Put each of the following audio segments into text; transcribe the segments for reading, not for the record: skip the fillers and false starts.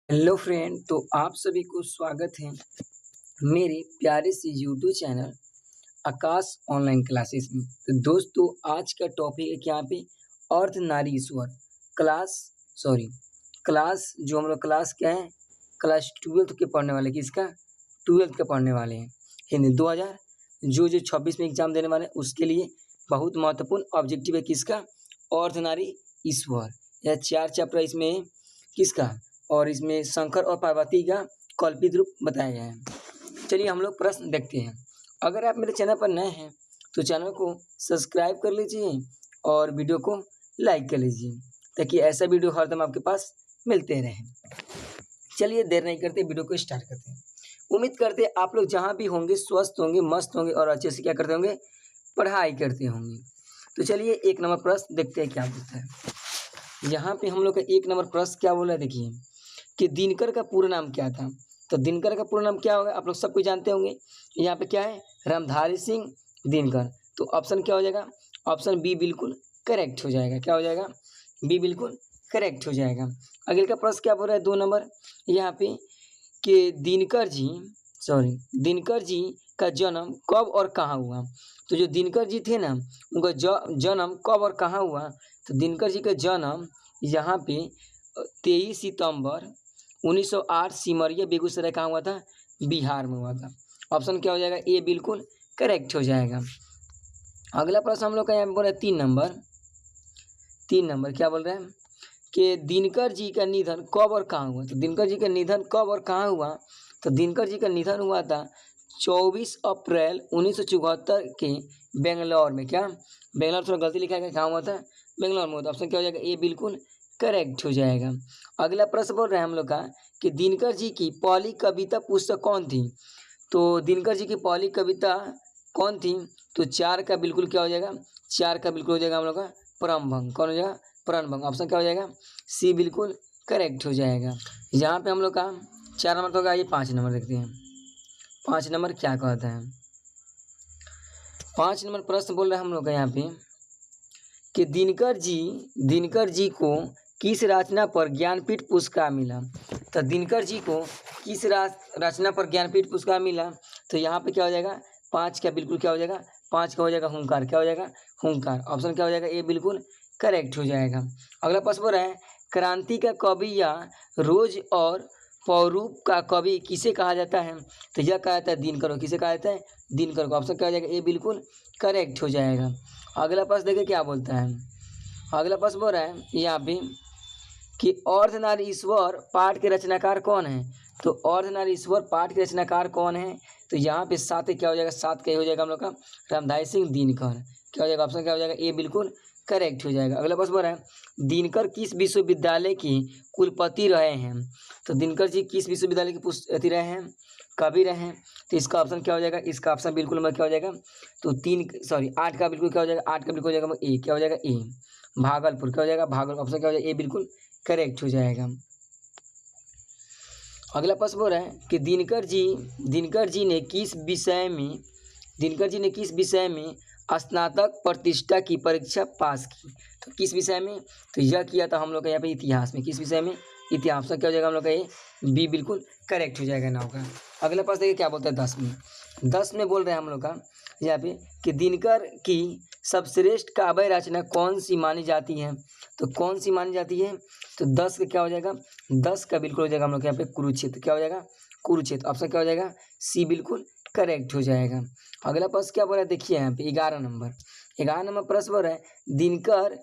Hello friend, तो आप सभी को स्वागत है मेरे प्यारे से यूट्यूब चैनल आकाश ऑनलाइन क्लासेस में। तो दोस्तों, आज का टॉपिक है कि यहाँ पे अर्धनारीश्वर क्लास सॉरी क्लास जो हम लोग क्लास क्या है, क्लास 12th के पढ़ने वाले, किसका 12th के पढ़ने वाले हैं हिंदी 2000 जो 26 में एग्जाम देने वाले हैं उसके लिए बहुत महत्वपूर्ण ऑब्जेक्टिव है किसका, अर्धनारी ईश्वर। यह 4 चैप्टर इसमें है किसका, और इसमें शंकर और पार्वती का कल्पित रूप बताया गया है। चलिए हम लोग प्रश्न देखते हैं। अगर आप मेरे चैनल पर नए हैं तो चैनल को सब्सक्राइब कर लीजिए और वीडियो को लाइक कर लीजिए ताकि ऐसा वीडियो हरदम आपके पास मिलते रहें। चलिए देर नहीं करते, वीडियो को स्टार्ट करते हैं। उम्मीद करते हैं आप लोग जहाँ भी होंगे स्वस्थ होंगे, मस्त होंगे और अच्छे से क्या करते होंगे, पढ़ाई करते होंगे। तो चलिए 1 नंबर प्रश्न देखते हैं क्या बोलता है। यहाँ पे हम लोग का 1 नंबर प्रश्न क्या बोला है, देखिए कि दिनकर का पूरा नाम क्या था। तो दिनकर का पूरा नाम क्या होगा, आप लोग सब कुछ जानते होंगे। यहाँ पे क्या है, रामधारी सिंह दिनकर। तो ऑप्शन क्या हो जाएगा, ऑप्शन बी बिल्कुल करेक्ट हो जाएगा। क्या हो जाएगा, बी बिल्कुल करेक्ट हो जाएगा। अगले का प्रश्न क्या बोल रहा है 2 नंबर, यहाँ पे कि दिनकर जी का जन्म कब और कहाँ हुआ। तो जो दिनकर जी थे ना, उनका जन्म कब और कहाँ हुआ। तो दिनकर जी का जन्म यहाँ पे 23 सितंबर 1908 सिमरिया बेगूसराय कहाँ हुआ था, बिहार में हुआ था। ऑप्शन क्या हो जाएगा, ए बिल्कुल करेक्ट हो जाएगा। अगला प्रश्न हम लोग का यहाँ पे बोल रहा है 3 नंबर क्या बोल रहे हैं कि दिनकर जी का निधन कब और कहाँ हुआ। तो दिनकर जी का निधन कब और कहाँ हुआ। तो दिनकर जी का निधन हुआ था 24 अप्रैल 1974 के बेंगलौर में। क्या, बेंगलौर, थोड़ा गलती लिखा है, कहाँ हुआ था, बेंगलौर में हुआ था। ऑप्शन क्या हो जाएगा, ए बिल्कुल करेक्ट हो जाएगा। अगला प्रश्न बोल रहे हैं हम लोग का कि दिनकर जी की पहली कविता पुस्तक कौन थी। तो दिनकर जी की पहली कविता कौन थी। तो 4 का बिल्कुल क्या हो जाएगा, 4 का बिल्कुल हो जाएगा हम लोग का परमभंग। कौन हो जाएगा, परमभंग। ऑप्शन क्या हो जाएगा, सी बिल्कुल करेक्ट हो जाएगा। यहाँ पे हम लोग का 4 नंबर तो होगा, ये 5 नंबर देखते हैं। 5 नंबर क्या कहता है, 5 नंबर प्रश्न बोल रहे हैं हम लोग का यहाँ पे कि दिनकर जी को किस रचना पर ज्ञानपीठ पुरस्कार मिला। तो दिनकर जी को किस रचना पर ज्ञानपीठ पुरस्कार मिला। तो यहाँ पे क्या हो जाएगा, 5 का बिल्कुल क्या हो जाएगा, 5 का हो जाएगा हुंकार। क्या हो जाएगा, हुंकार। ऑप्शन क्या हो जाएगा, ए बिल्कुल करेक्ट हो जाएगा। अगला प्रश्न बोल रहा है क्रांति का कवि या रोज और पौरूप का कवि किसे कहा जाता है। तो यह कहा जाता है दिनकर को। किसे कहा जाता है, दिनकर को। ऑप्शन क्या हो जाएगा, ए बिल्कुल करेक्ट हो जाएगा। अगला प्रश्न देखिए क्या बोलता है। अगला प्रश्न बोल रहा है यहाँ पे कि अर्धनारीश्वर पाठ के रचनाकार कौन है। तो अर्धनारीश्वर पाठ के रचनाकार कौन है। तो यहाँ पे 7 क्या हो जाएगा, 7 का हो जाएगा हम लोग का रामधारी सिंह दिनकर। क्या हो जाएगा, ऑप्शन क्या हो जाएगा, ए बिल्कुल करेक्ट हो जाएगा। अगला प्रश्न बोल रहा है दिनकर किस विश्वविद्यालय की कुलपति रहे हैं। तो दिनकर जी किस विश्वविद्यालय के कुलपति रहे हैं, कवि रहे हैं। तो इसका ऑप्शन क्या हो जाएगा, इसका ऑप्शन बिल्कुल क्या हो जाएगा, तो 8 का बिल्कुल क्या हो जाएगा, 8 का बिल्कुल हो जाएगा ए। क्या हो जाएगा, ए भागलपुर। क्या हो जाएगा, भागलपुर। ऑप्शन क्या हो जाएगा, ए बिल्कुल करेक्ट हो जाएगा। अगला प्रश्न बोल रहा है कि दिनकर जी ने किस विषय में स्नातक प्रतिष्ठा की परीक्षा पास की। तो किस विषय में, तो यह किया था हम लोग का यहाँ पे इतिहास में। किस विषय में, इतिहास। क्या हो जाएगा हम लोग का ये बी बिल्कुल करेक्ट हो जाएगा नाव का। अगला प्रश्न देखिए क्या बोलता है 10 में बोल रहे हैं हम लोग का यहाँ पे कि दिनकर की सर्वश्रेष्ठ काव्य रचना कौन सी मानी जाती है। तो कौन सी मानी जाती है। तो 10 का क्या हो जाएगा, 10 का बिल्कुल हो जाएगा हम लोग यहाँ पे कुरुक्षेत्र। क्या हो जाएगा, कुरुक्षेत्र। ऑप्शन क्या हो जाएगा, सी बिल्कुल करेक्ट हो जाएगा। अगला प्रश्न क्या बोल रहा है, देखिए यहाँ पे 11 नंबर प्रश्न बोल रहा है दिनकर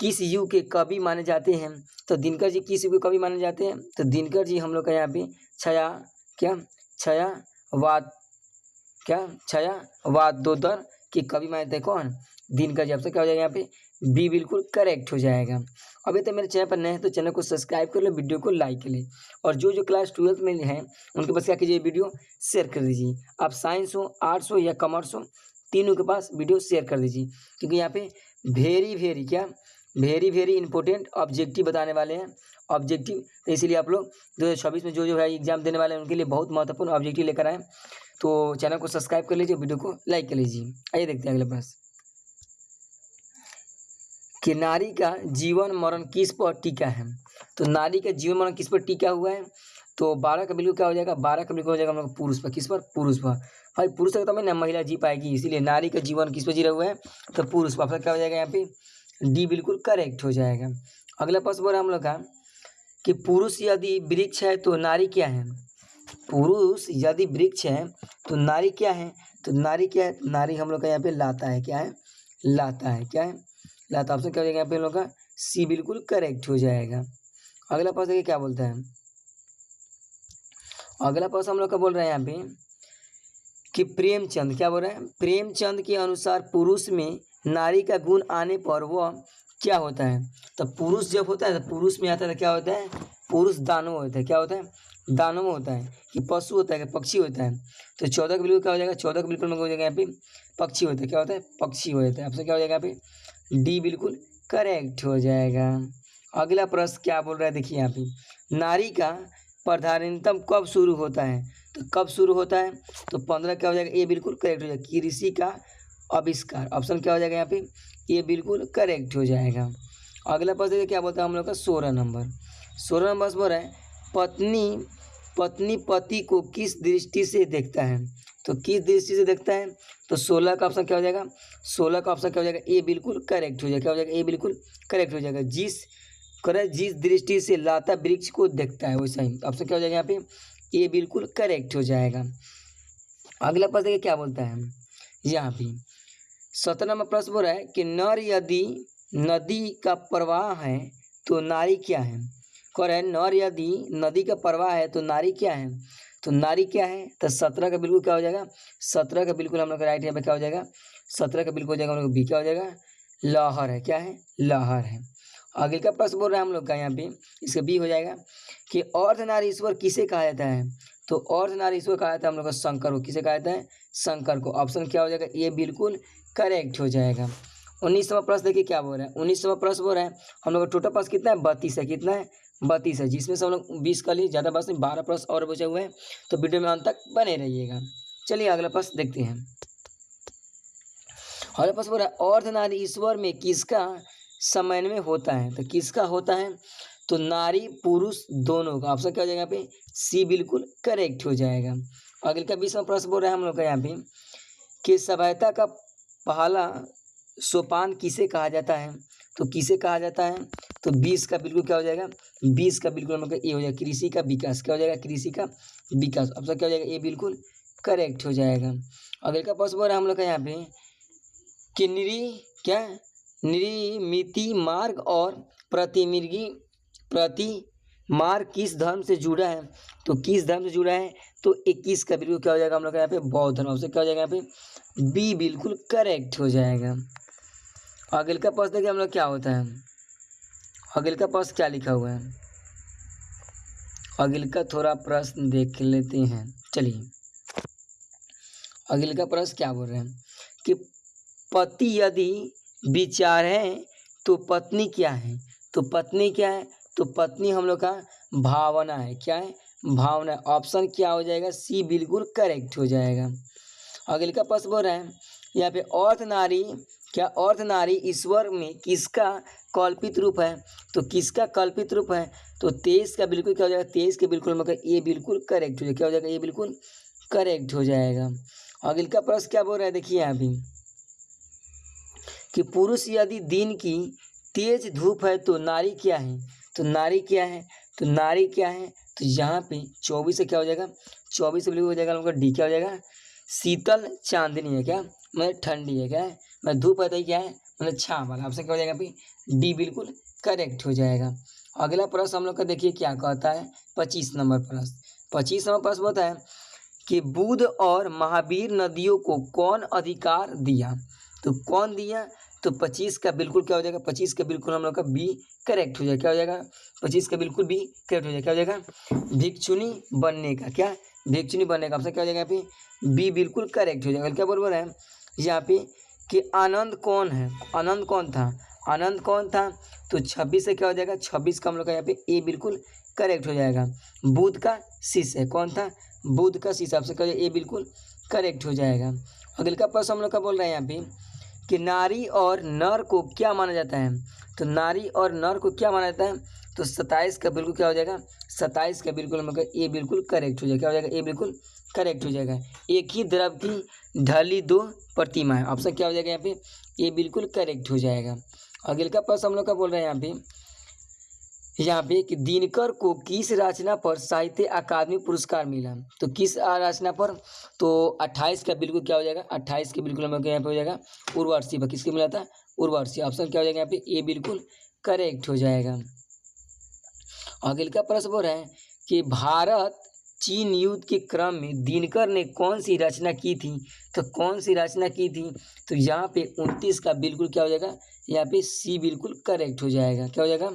किस युग के कवि माने जाते हैं। तो दिनकर जी किस युग के कवि माने जाते हैं। तो दिनकर जी हम लोग का यहाँ पे छायावादोत्तर के कवि माने थे। कौन, दिनकर जी। आपसे क्या हो जाएगा यहाँ पे बी बिल्कुल करेक्ट हो जाएगा। अभी तो मेरे चैनल पर नए हैं तो चैनल को सब्सक्राइब कर लो, वीडियो को लाइक कर ले, और जो क्लास 12th में हैं उनके पास क्या कीजिए, वीडियो शेयर कर दीजिए। आप साइंस हो, आर्ट्स हो या कॉमर्स हो, तीनों के पास वीडियो शेयर कर दीजिए, क्योंकि यहाँ पे वेरी वेरी इंपॉर्टेंट ऑब्जेक्टिव बताने वाले हैं। ऑब्जेक्टिव तो इसीलिए आप लोग 2026 में जो है एग्जाम देने वाले हैं उनके लिए बहुत महत्वपूर्ण ऑब्जेक्टिव लेकर आए। तो चैनल को सब्सक्राइब कर लीजिए, वीडियो को लाइक कर लीजिए। आइए देखते हैं अगले प्रश्न। कि नारी का जीवन मरण किस पर टिका है। तो नारी का जीवन मरण किस पर टिका हुआ है। तो 12 का बिल्कुल क्या हो जाएगा, 12 का बिल्कुल हो जाएगा हम लोग पुरुष पर। किस पर, पुरुष पर। भाई पुरुष तक तब ना महिला जी पाएगी, इसीलिए नारी का जीवन किस पर जी रहा हुआ है, तो पुरुष पर। क्या हो जाएगा यहाँ पे, डी बिल्कुल करेक्ट हो जाएगा। अगला प्रश्न बोला हम लोग का कि पुरुष यदि वृक्ष है तो नारी क्या है। पुरुष यदि वृक्ष है तो नारी क्या है। तो नारी क्या है, नारी हम लोग का यहाँ पे लाता है। क्या है, लाता है। क्या है, लाता। ऑप्शन क्या हो जाएगा यहाँ पे हम लोग का, सी बिल्कुल करेक्ट हो जाएगा। अगला प्रश्न देखिए क्या बोलता है। अगला प्रश्न हम लोग का बोल रहे हैं यहाँ पे कि प्रेमचंद क्या बोल रहे हैं, प्रेमचंद के अनुसार पुरुष में नारी का गुण आने पर वह क्या होता है। तो पुरुष जब होता है तो पुरुष में आता है, क्या होता है, पुरुष दानव होता है। क्या होता है, दानव होता है। कि पशु होता है, कि पक्षी होता है। तो 14 का बिल्कुल क्या हो जाएगा, 14 का बिल्कुल हो जाएगा यहाँ पे पक्षी होता है। क्या होता है, पक्षी होता है। आपसे क्या हो जाएगा यहाँ पे, डी बिल्कुल करेक्ट हो जाएगा। अगला प्रश्न क्या बोल रहा है देखिए यहाँ पे, नारी का प्रधानतम कब शुरू होता है। तो कब शुरू होता है, तो 15 क्या हो जाएगा, ये बिल्कुल करेक्ट हो जाएगा, कृषि का आविष्कार। ऑप्शन क्या हो जाएगा यहाँ पे, ये बिल्कुल करेक्ट हो जाएगा। अगला प्रश्न देखिए क्या बोलता है हम लोग का 16 नंबर। 16 नंबर बोल रहा है पत्नी पति को किस दृष्टि से देखता है। तो किस दृष्टि से देखता है, तो 16 का ऑप्शन क्या हो जाएगा, 16 का ऑप्शन क्या हो जाएगा, ये बिल्कुल करेक्ट हो जाएगा। क्या हो जाएगा, ये बिल्कुल करेक्ट हो जाएगा। जिस दृष्टि से लाता वृक्ष को देखता है वैसा ही। ऑप्शन क्या हो जाएगा यहाँ पे, ये बिल्कुल करेक्ट हो जाएगा। अगला प्रश्न देखिए क्या बोलता है यहाँ पे 17 नंबर प्रश्न बोल रहा है कि नर यदि नदी का प्रवाह है तो नारी क्या है। कह रहा है नर यदि नदी का प्रवाह है तो नारी क्या है। तो नारी क्या है, तो 17 का बिल्कुल क्या हो जाएगा, 17 का बिल्कुल हम लोग का राइट यहाँ पे क्या हो जाएगा, 17 का बिल्कुल हो जाएगा हम लोग बी। क्या हो जाएगा, लहर है। क्या है, लहर है। आगे का प्रश्न बोल रहा है हम लोग का यहाँ पे, इसका बी हो जाएगा कि अर्धनारीश्वर किसे कहा जाता है। तो अर्धनारीश्वर कहा जाता है हम लोग का शंकर को। किसे कहा जाता है, शंकर को। ऑप्शन क्या हो जाएगा, ये बिल्कुल करेक्ट हो जाएगा। 19वां प्रश्न देखिए क्या बोल रहा है। 19वां प्रश्न बोल रहा है हम लोग का टोटल प्रश्न कितना है, 32 है। कितना है, 32 है, जिसमें से हम लोग 20 का लिए ज़्यादा प्रश्न 12 प्रश्न और बचे हुए हैं। तो वीडियो में अंत तक बने रहिएगा। चलिए अगला प्रश्न देखते हैं। अगला प्रश्न बोल रहा है अर्धनारीश्वर में किसका समन्वय होता है। तो किसका होता है, तो नारी पुरुष दोनों का। ऑप्शन क्या हो जाएगा यहाँ पे, सी बिल्कुल करेक्ट हो जाएगा। अगले का 20वां प्रश्न बोल रहा है हम लोग का यहाँ पे कि सभ्यता का पहला सोपान किसे कहा जाता है। तो किसे कहा जाता है, तो 20 का बिल्कुल क्या हो जाएगा, 20 का बिल्कुल हम लोग का ये हो जाएगा, कृषि का विकास। क्या हो जाएगा, कृषि का विकास। ऑप्शन क्या हो जाएगा, ये बिल्कुल करेक्ट हो जाएगा। अगले का प्रश्न बोल रहा है हम लोग का यहाँ पे कि निर्मिति मार्ग और प्रतिमार्ग किस धर्म से जुड़ा है। तो किस धर्म से जुड़ा है, तो 21 का बिल्कुल क्या हो जाएगा हम लोग का यहाँ पे, बौद्ध धर्म। से क्या हो जाएगा यहाँ पे, बी बिल्कुल करेक्ट हो जाएगा। अगले का प्रश्न देखिए हम लोग क्या होता है। अगले का प्रश्न क्या लिखा हुआ है, अगले का थोड़ा प्रश्न देख लेते हैं। चलिए अगले का प्रश्न क्या बोल रहे हैं कि पति यदि विचार है तो पत्नी क्या है। तो पत्नी क्या है, तो पत्नी हम लोग का भावना है। क्या है, भावना। ऑप्शन क्या हो जाएगा, सी बिल्कुल करेक्ट हो जाएगा। अगले का प्रश्न बोल रहे हैं यहाँ पे अर्धनारी ईश्वर में किसका कल्पित रूप है। तो किसका कल्पित रूप है, तो 23 का बिल्कुल क्या हो जाएगा, 23 के बिल्कुल मतलब ये बिल्कुल करेक्ट हो जाएगा। क्या हो जाएगा, ये बिल्कुल करेक्ट हो जाएगा। अगले का प्रश्न क्या बोल रहा है देखिए यहाँ भी कि पुरुष यदि दिन की तेज धूप है तो नारी क्या है। तो नारी क्या है, तो नारी क्या है, तो यहाँ पे 24 से क्या हो जाएगा, 24 से बिल्कुल हो जाएगा हम लोग का डी। क्या हो जाएगा, शीतल चांदनी है। क्या मतलब ठंडी है। क्या है, मतलब धूप है तो क्या है, मतलब छाँव वाला। आपसे क्या हो जाएगा पे, डी बिल्कुल करेक्ट हो जाएगा। अगला प्रश्न हम लोग का देखिए क्या कहता है, 25 नंबर प्रश्न। 25 नंबर प्रश्न होता है कि बुध और महावीर नदियों को कौन अधिकार दिया। तो कौन दिया, तो 25 का बिल्कुल क्या हो जाएगा, 25 का बिल्कुल हम लोग का बी करेक्ट हो जाएगा। क्या हो जाएगा, 25 का बिल्कुल बी करेक्ट हो जाएगा। क्या हो जाएगा, भिक्षुनी बनने का। क्या, भिक्षुनी बनने का। आपसे क्या हो जाएगा यहाँ पे, बी बिल्कुल करेक्ट हो जाएगा। क्या बोल रहे हैं यहाँ पे कि आनंद कौन है, आनंद कौन था, आनंद कौन था, तो 26 से क्या हो जाएगा, 26 का हम लोग का यहाँ पे ए बिल्कुल करेक्ट हो जाएगा। बुध का शिष्य है, कौन था, बुध का शिष्य। आपसे क्या हो जाएगा, ए बिल्कुल करेक्ट हो जाएगा। अगले का प्रश्न हम लोग का बोल रहे हैं यहाँ पे कि नारी और नर को क्या माना जाता है, तो नारी और नर को क्या माना जाता है, तो 27 का बिल्कुल क्या हो जाएगा, 27 का बिल्कुल मतलब ए बिल्कुल करेक्ट हो जाएगा, क्या हो जाएगा, ए बिल्कुल करेक्ट हो जाएगा। एक ही द्रव की ढली दो प्रतिमाएं, ऑप्शन क्या हो जाएगा यहाँ पे, ए बिल्कुल करेक्ट हो जाएगा। अगले का प्रश्न हम लोग का बोल रहे हैं यहाँ पे कि दिनकर को किस रचना पर साहित्य अकादमी पुरस्कार मिला, तो किस रचना पर, तो 28 का बिल्कुल क्या हो जाएगा, 28 के बिल्कुल हम लोग यहाँ पे हो जाएगा उर्वशी पर, किसके मिला था, उर्वशी। ऑप्शन क्या हो जाएगा यहाँ पे, ए बिल्कुल करेक्ट हो जाएगा। अगले का प्रश्न बोल रहा है कि भारत चीन युद्ध के क्रम में दिनकर ने कौन सी रचना की थी, तो कौन सी रचना की थी, तो यहाँ पे 29 का बिल्कुल क्या हो जाएगा, यहाँ पे सी बिल्कुल करेक्ट हो जाएगा, क्या हो जाएगा,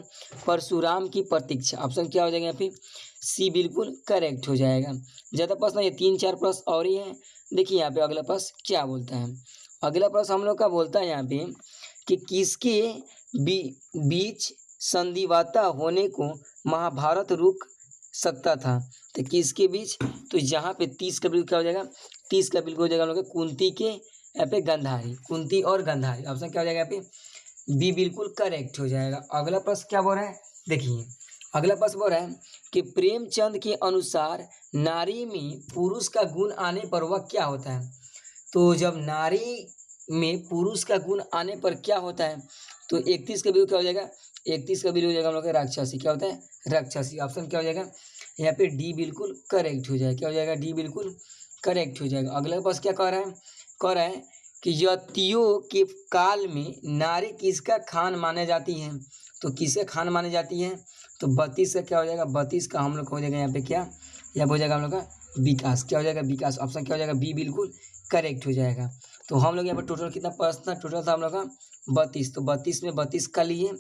परशुराम की प्रतीक्षा। ऑप्शन क्या हो जाएगा यहाँ पे, सी बिल्कुल करेक्ट हो जाएगा। ज़्यादा प्रश्न ये 3-4 प्रश्न और ही हैं। देखिए यहाँ पे अगला प्रश्न क्या बोलता है, अगला प्रश्न हम लोग का बोलता है यहाँ पे कि किसके बीच संधिवाता होने को महाभारत रुक सकता था, तो किसके बीच, तो यहाँ पे 30 का बिल्कुल क्या हो जाएगा, 30 का बिल्कुल हो जाएगा हम लोग कुंती के यहाँ पे गंधारी, कुंती और गंधारी। ऑप्शन क्या हो जाएगा यहाँ पे, बी बिल्कुल करेक्ट हो जाएगा। अगला प्रश्न क्या बोल रहा है, देखिए अगला प्रश्न बोल रहा है कि प्रेमचंद के अनुसार नारी में पुरुष का गुण आने पर वह क्या होता है, तो जब नारी में पुरुष का गुण आने पर क्या होता है, तो 31 का बिल्कुल क्या हो जाएगा, 31 का बिल्कुल हो जाएगा हम लोग का राक्षसी, क्या होता है, राक्षसी। ऑप्शन क्या हो जाएगा यहाँ पे, डी बिल्कुल करेक्ट हो जाएगा, क्या हो जाएगा, डी बिल्कुल करेक्ट हो जाएगा। अगला पास क्या कह रहा है कि यतियों के काल में नारी किसका खान माने जाती है, तो किसका खान माने जाती है, तो 32 का क्या हो जाएगा, 32 का हम लोग हो जाएगा यहाँ पे क्या, यहाँ हो जाएगा हम लोग का विकास, क्या हो जाएगा, विकास। ऑप्शन क्या हो जाएगा, बी बिल्कुल करेक्ट हो जाएगा। तो हम लोग यहाँ पर टोटल कितना प्रश्न था, टोटल था हम लोग का 32, तो 32 में 32 का लिए।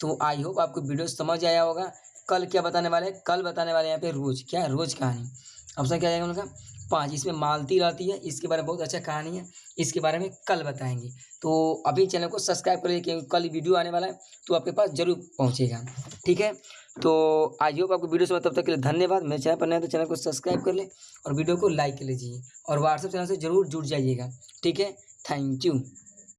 तो आई होप आपको वीडियो समझ आया होगा। कल क्या बताने वाले हैं, कल बताने वाले हैं यहाँ पे रोज, क्या है, रोज कहानी। ऑप्शन क्या जाएगा हम लोग का 5, इसमें मालती रहती है, इसके बारे में बहुत अच्छा कहानी है, इसके बारे में कल बताएंगे। तो अभी चैनल को सब्सक्राइब कर लीजिए क्योंकि कल वीडियो आने वाला है तो आपके पास जरूर पहुँचेगा, ठीक है। तो आई होप आपको वीडियो समझ, तब तक के लिए धन्यवाद। मेरे चैनल पर नए तो चैनल को सब्सक्राइब कर ले और वीडियो को लाइक कर लीजिए और व्हाट्सएप चैनल से जरूर जुड़ जाइएगा, ठीक है। Thank you.